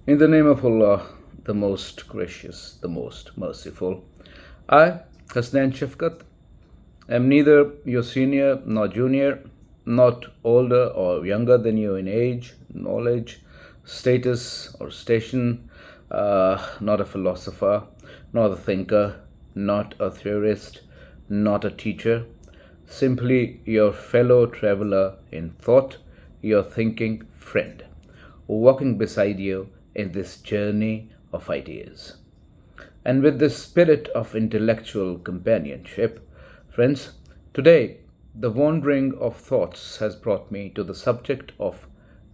In the name of Allah, the most gracious, the most merciful, I, Hasnain am neither your senior nor junior, not older or younger than you in age, knowledge, status, or station, not a philosopher, not a thinker, not a theorist, not a teacher, simply your fellow traveler in thought, your thinking friend, walking beside you in this journey of ideas. And with this spirit of intellectual companionship, friends, today the wandering of thoughts has brought me to the subject of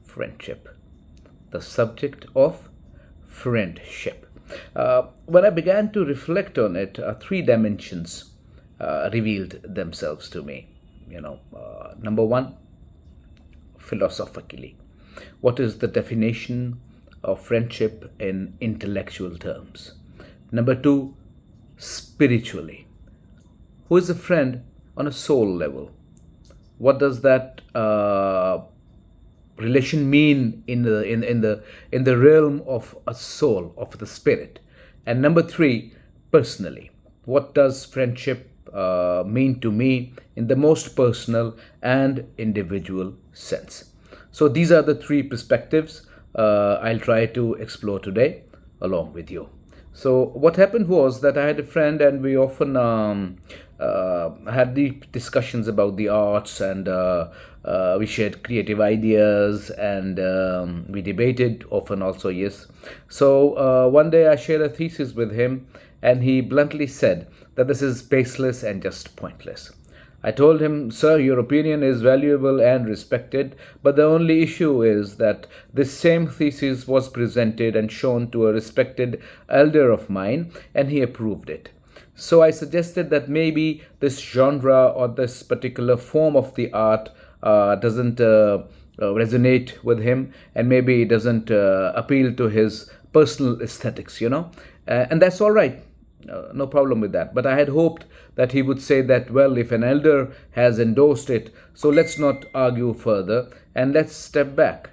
friendship. The subject of friendship. When I began to reflect on it, three dimensions revealed themselves to me. Number one, philosophically. What is the definition of friendship in intellectual terms? Number two, spiritually. Who is a friend on a soul level? What does that relation mean in the realm of a soul, of the spirit? And number three, personally, what does friendship mean to me in the most personal and individual sense? So these are the three perspectives I'll try to explore today along with you. So what happened was that I had a friend, and we often had deep discussions about the arts, and we shared creative ideas, and we debated often also. Yes. So one day I shared a thesis with him, and he bluntly said that this is baseless and just pointless. I told him, "Sir, your opinion is valuable and respected, but the only issue is that this same thesis was presented and shown to a respected elder of mine, and he approved it. So I suggested that maybe this genre or this particular form of the art doesn't resonate with him, and maybe it doesn't appeal to his personal aesthetics, and that's all right. No problem with that. But I had hoped that he would say that, well, if an elder has endorsed it, so let's not argue further and let's step back.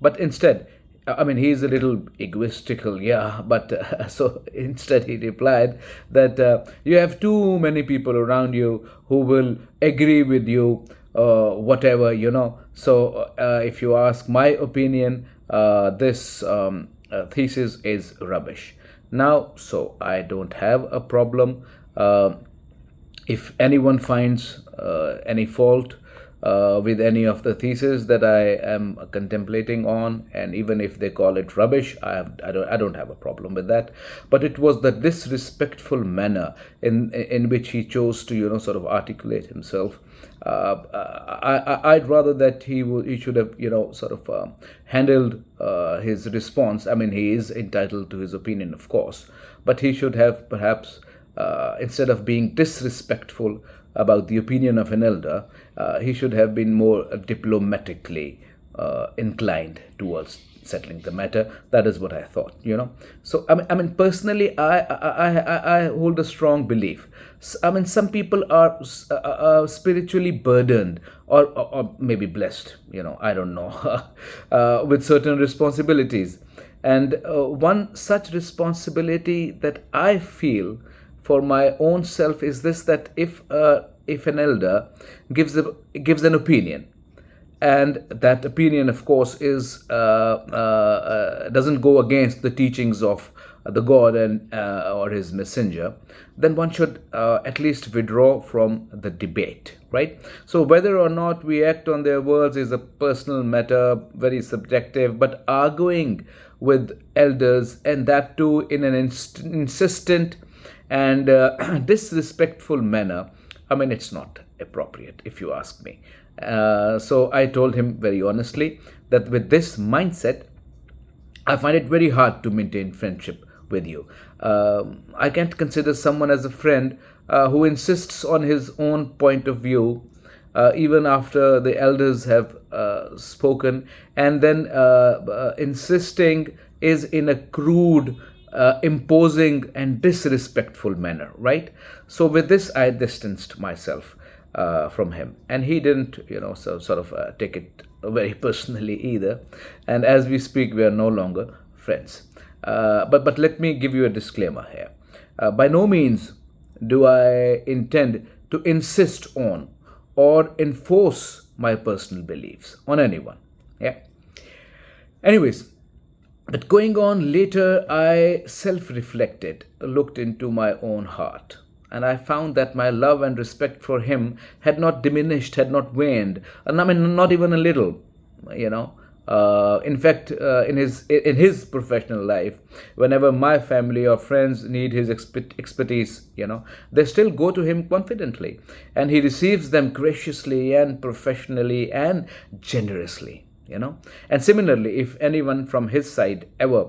But instead, I mean, he's a little egoistical, yeah, but so instead he replied that you have too many people around you who will agree with you, whatever. So if you ask my opinion, this thesis is rubbish. Now, so I don't have a problem. If anyone finds any fault with any of the theses that I am contemplating on, and even if they call it rubbish, I don't have a problem with that. But it was the disrespectful manner in which he chose to sort of articulate himself. I'd rather that he should have sort of handled his response. I mean, he is entitled to his opinion, of course, but he should have perhaps, instead of being disrespectful about the opinion of an elder, he should have been more diplomatically inclined towards settling the matter. That is what I thought. So I mean, personally, I hold a strong belief. I mean, some people are spiritually burdened, or maybe blessed. I don't know, with certain responsibilities. And one such responsibility that I feel for my own self is this: that if an elder gives an opinion, and that opinion, of course, is doesn't go against the teachings of the God and or his messenger, then one should at least withdraw from the debate, right? So whether or not we act on their words is a personal matter, very subjective. But arguing with elders, and that too in an insistent and disrespectful manner, I mean, it's not appropriate, if you ask me. So I told him very honestly that with this mindset, I find it very hard to maintain friendship with you. I can't consider someone as a friend who insists on his own point of view, even after the elders have spoken, and then insisting is in a crude, imposing, and disrespectful manner, right? So with this, I distanced myself from him, and he didn't, sort of take it very personally either. And as we speak, we are no longer friends. But let me give you a disclaimer here. By no means do I intend to insist on or enforce my personal beliefs on anyone. Yeah. Anyways, but going on later, I self reflected, looked into my own heart, and I found that my love and respect for him had not diminished, had not waned, and I mean, not even a little, you know. In fact, in his professional life, whenever my family or friends need his expertise, they still go to him confidently, and he receives them graciously and professionally and generously. And similarly, if anyone from his side ever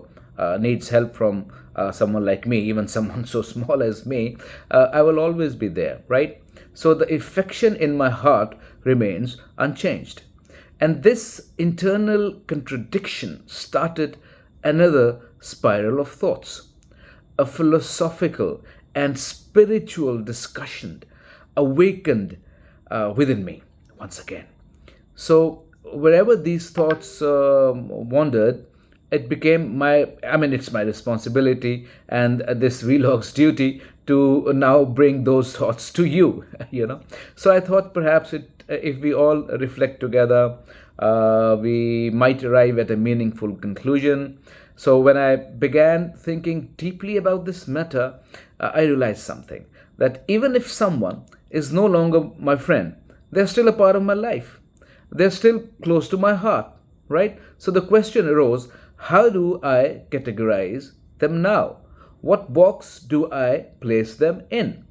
needs help from someone like me, even someone so small as me, I will always be there, right? So the affection in my heart remains unchanged. And this internal contradiction started another spiral of thoughts. A philosophical and spiritual discussion awakened within me once again. So, wherever these thoughts wandered, it became it's my responsibility and this vlog's duty to now bring those thoughts to you. So I thought perhaps if we all reflect together, we might arrive at a meaningful conclusion. So when I began thinking deeply about this matter, I realized something, that even if someone is no longer my friend, they're still a part of my life. They're still close to my heart, right? So the question arose, how do I categorize them now? What box do I place them in?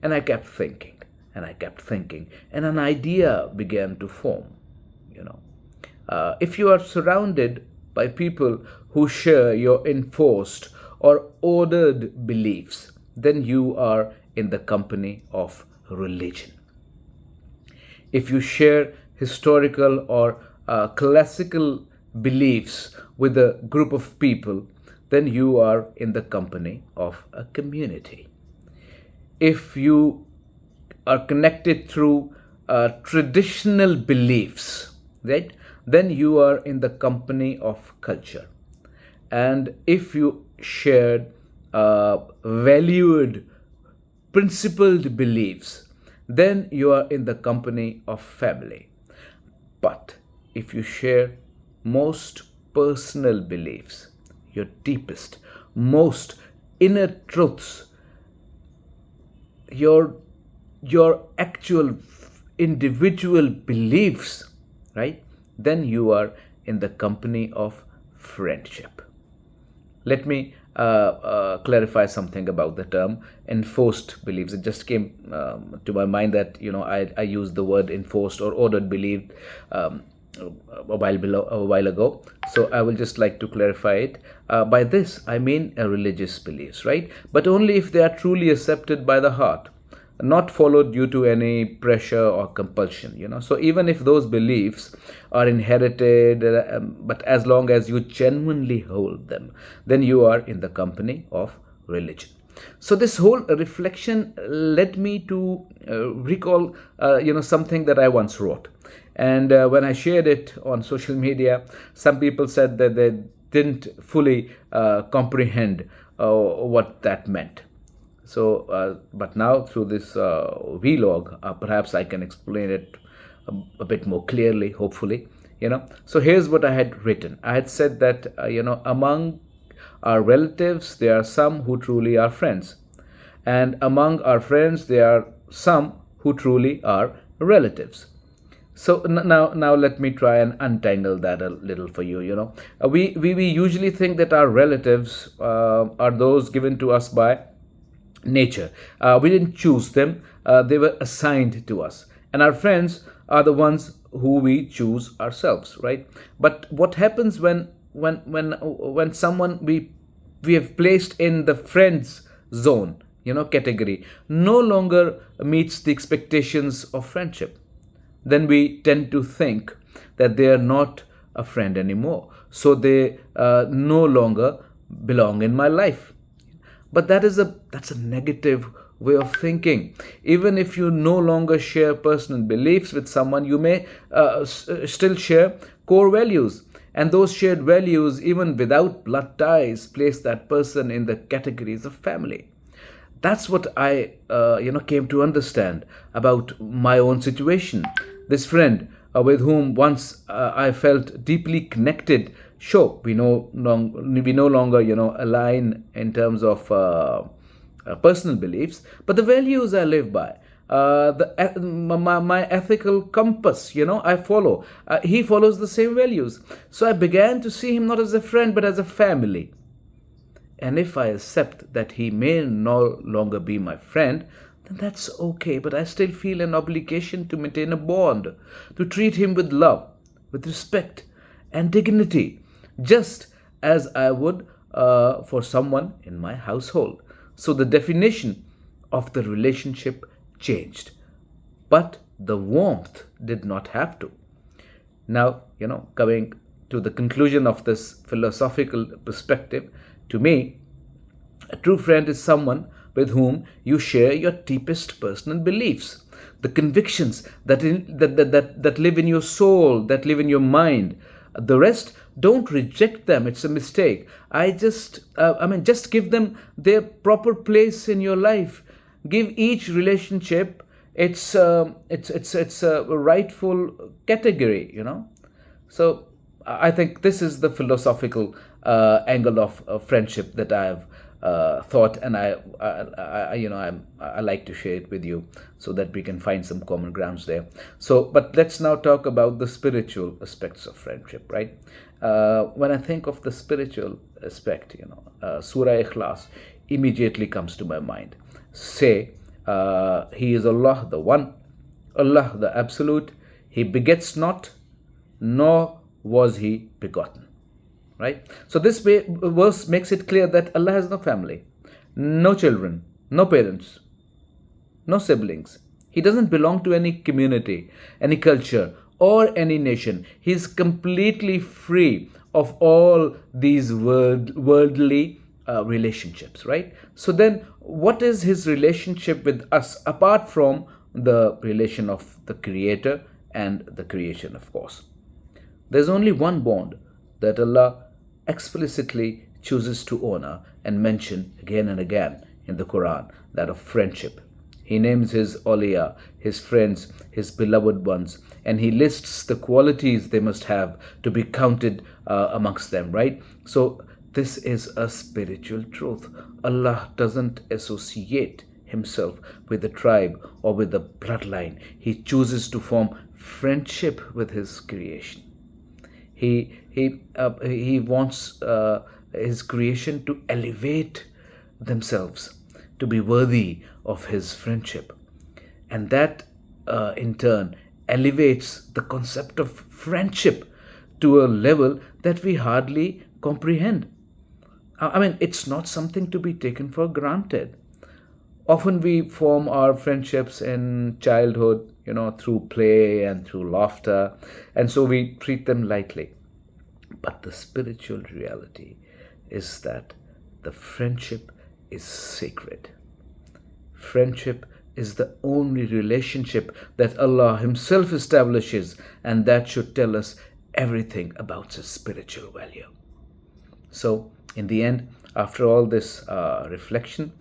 And I kept thinking, and I kept thinking, and an idea began to form. If you are surrounded by people who share your enforced or ordered beliefs, then you are in the company of religion. If you share historical or classical beliefs with a group of people, then you are in the company of a community. If you are connected through traditional beliefs, right, then you are in the company of culture. And if you shared valued, principled beliefs, then you are in the company of family. But if you share most personal beliefs, your deepest, most inner truths, your actual individual beliefs, right, then you are in the company of friendship. Let me clarify something about the term enforced beliefs. It just came to my mind that I used the word enforced or ordered belief a while ago. So I will just like to clarify it. By this, I mean religious beliefs, right? But only if they are truly accepted by the heart, not followed due to any pressure or compulsion. So even if those beliefs are inherited, but as long as you genuinely hold them, then you are in the company of religion. So this whole reflection led me to recall something that I once wrote. And when I shared it on social media, some people said that they didn't fully comprehend what that meant. So, but now through this vlog, perhaps I can explain it a bit more clearly, hopefully. So here's what I had written. I had said that, among our relatives, there are some who truly are friends. And among our friends, there are some who truly are relatives. So now let me try and untangle that a little for you. We usually think that our relatives are those given to us by nature. We didn't choose them, they were assigned to us. And our friends are the ones who we choose ourselves, right? But what happens when someone we have placed in the friends zone, category, no longer meets the expectations of friendship? Then we tend to think that they are not a friend anymore, so they no longer belong in my life. But that's a negative way of thinking. Even if you no longer share personal beliefs with someone, you may still share core values. And those shared values, even without blood ties, place that person in the categories of family. That's what I came to understand about my own situation. This friend with whom once I felt deeply connected. Sure, we no longer align in terms of personal beliefs, but the values I live by, my ethical compass, I follow. He follows the same values. So I began to see him not as a friend but as a family. And if I accept that he may no longer be my friend, then that's okay. But I still feel an obligation to maintain a bond, to treat him with love, with respect, and dignity, just as I would for someone in my household. So the definition of the relationship changed, but the warmth did not have to. Now, coming to the conclusion of this philosophical perspective, to me, a true friend is someone with whom you share your deepest personal beliefs, the convictions that live in your soul, that live in your mind. The rest, don't reject them. It's a mistake. Just give them their proper place in your life. Give each relationship its a rightful category. So I think this is the philosophical angle of friendship that I have thought, and I like to share it with you so that we can find some common grounds there. So, but let's now talk about the spiritual aspects of friendship, right? When I think of the spiritual aspect, Surah Ikhlas immediately comes to my mind. Say, He is Allah the One, Allah the Absolute. He begets not, nor was He begotten. Right? So this verse makes it clear that Allah has no family, no children, no parents, no siblings. He doesn't belong to any community, any culture, or any nation. He is completely free of all these worldly relationships, right? So then, what is his relationship with us apart from the relation of the Creator and the creation, of course? There's only one bond that Allah explicitly chooses to honor and mention again and again in the Quran, that of friendship. He names his awliya, his friends, his beloved ones, and he lists the qualities they must have to be counted amongst them, right? So this is a spiritual truth. Allah doesn't associate himself with a tribe or with a bloodline. He chooses to form friendship with his creation. He wants his creation to elevate themselves, to be worthy of his friendship. And that, in turn, elevates the concept of friendship to a level that we hardly comprehend. It's not something to be taken for granted. Often we form our friendships in childhood, through play and through laughter, and so we treat them lightly. But the spiritual reality is that the friendship is sacred. Friendship is the only relationship that Allah Himself establishes, and that should tell us everything about its spiritual value. So, in the end, after all this reflection,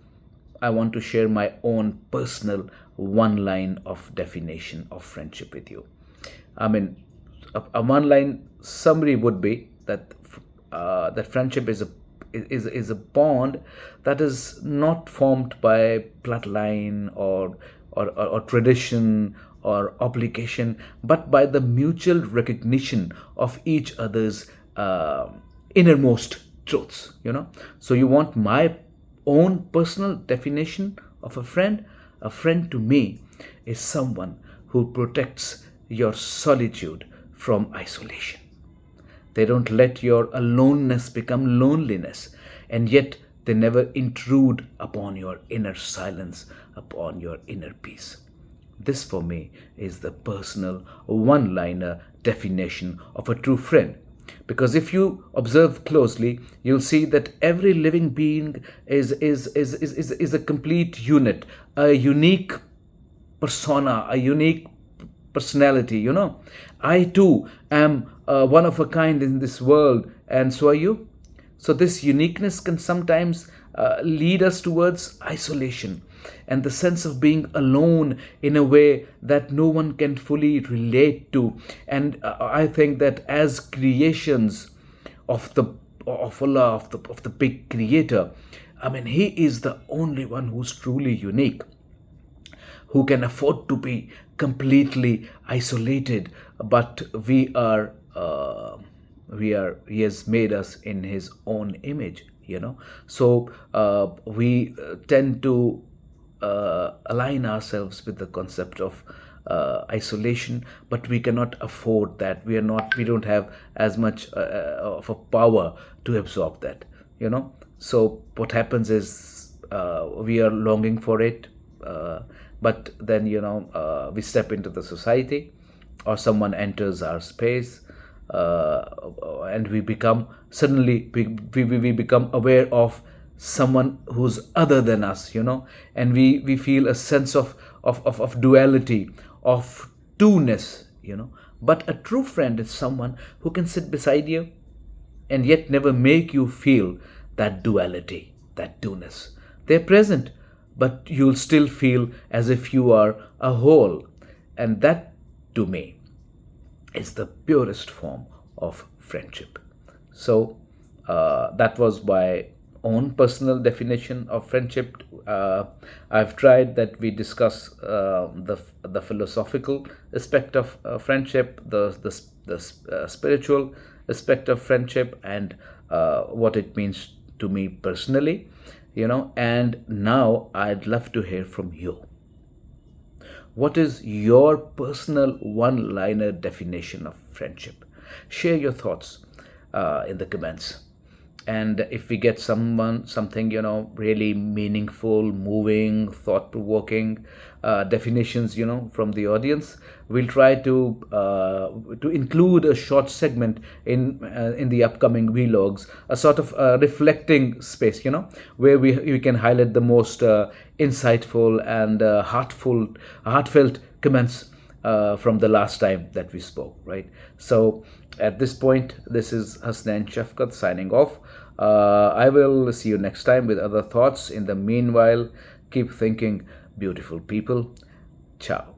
I want to share my own personal one-line of definition of friendship with you. A one-line summary would be that that friendship is a bond that is not formed by bloodline or tradition or obligation, but by the mutual recognition of each other's innermost truths. So you want my own personal definition of a friend? A friend to me is someone who protects your solitude from isolation. They don't let your aloneness become loneliness, and yet they never intrude upon your inner silence, upon your inner peace. This for me is the personal one-liner definition of a true friend. Because if you observe closely, you'll see that every living being is a complete unit, a unique persona, a unique personality. I too am one of a kind in this world, and so are you. So, this uniqueness can sometimes lead us towards isolation and the sense of being alone in a way that no one can fully relate to. And I think that as creations of the of Allah, of the big creator, I mean, He is the only one who's truly unique, who can afford to be completely isolated. But he has made us in his own image, so we tend to align ourselves with the concept of isolation, but we cannot afford that. We don't have as much of a power to absorb that, so what happens is we are longing for it, but then we step into the society, or someone enters our space, and we become suddenly we become aware of someone who's other than us, and we feel a sense of duality, of two-ness, but a true friend is someone who can sit beside you and yet never make you feel that duality, that two-ness. They're present, but you'll still feel as if you are a whole. And that, to me, is the purest form of friendship. So, that was my own personal definition of friendship. I've tried that we discuss the philosophical aspect of friendship, the spiritual aspect of friendship, and what it means to me personally. And now I'd love to hear from you. What is your personal one liner definition of friendship? Share your thoughts in the comments. And if we get something, really meaningful, moving, thought provoking definitions, from the audience, we'll try to include a short segment in the upcoming vlogs, a sort of reflecting space, where we can highlight the most insightful and heartfelt comments from the last time that we spoke, right? So at this point, this is Hasnain Shafkat signing off. I will see you next time with other thoughts. In the meanwhile, keep thinking, beautiful people. Ciao.